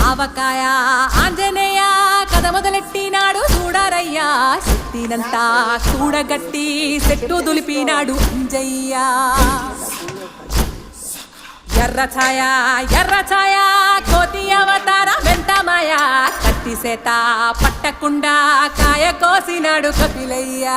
ఆవకాయ ఆంజనేయ కథ మొదలెట్టినాడు చూడరయ్యా శక్తినంతా చూడగట్టి చెట్టు దులిపినాడు అంజయ్య ఎర్ర ఛాయ కోతి అవతార వెంటమాయ కత్తి సేత పట్టకుండా కాయ కోసినాడు కపిలయ్య